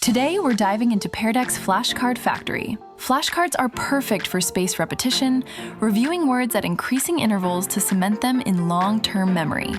Today, we're diving into Pear Flashcard Factory. Flashcards are perfect for spaced repetition, reviewing words at increasing intervals to cement them in long-term memory.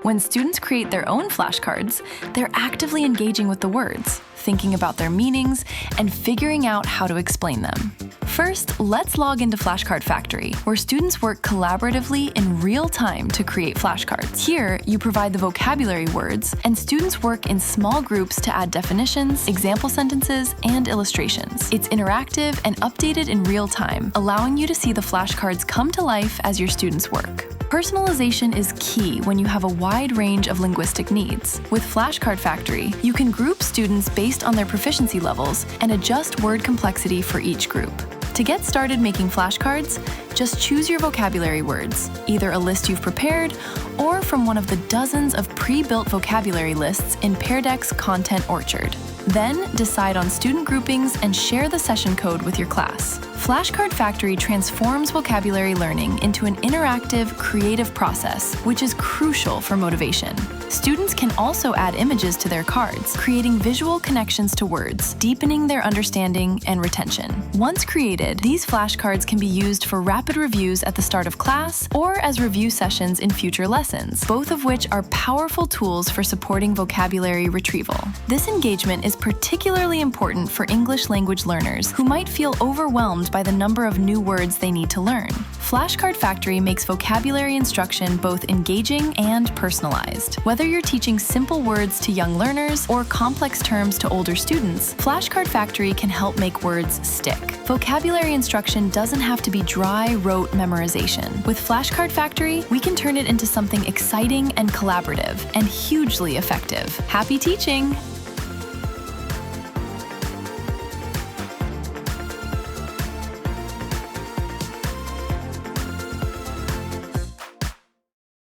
When students create their own flashcards, they're actively engaging with the words, thinking about their meanings, and figuring out how to explain them. First, let's log into Flashcard Factory, where students work collaboratively in real time to create flashcards. Here, you provide the vocabulary words, and students work in small groups to add definitions, example sentences, and illustrations. It's interactive and updated in real time, allowing you to see the flashcards come to life as your students work. Personalization is key when you have a wide range of linguistic needs. With Flashcard Factory, you can group students based on their proficiency levels and adjust word complexity for each group. To get started making flashcards, just choose your vocabulary words, either a list you've prepared or from one of the dozens of pre-built vocabulary lists in Pear Content Orchard. Then decide on student groupings and share the session code with your class. Flashcard Factory transforms vocabulary learning into an interactive, creative process, which is crucial for motivation. Students can also add images to their cards, creating visual connections to words, deepening their understanding and retention. Once created, these flashcards can be used for rapid reviews at the start of class or as review sessions in future lessons, both of which are powerful tools for supporting vocabulary retrieval. This engagement is particularly important for English language learners who might feel overwhelmed by the number of new words they need to learn. Flashcard Factory makes vocabulary instruction both engaging and personalized. Whether you're teaching simple words to young learners or complex terms to older students, Flashcard Factory can help make words stick. Vocabulary instruction doesn't have to be dry, rote memorization. With Flashcard Factory, we can turn it into something exciting and collaborative, and hugely effective. Happy teaching!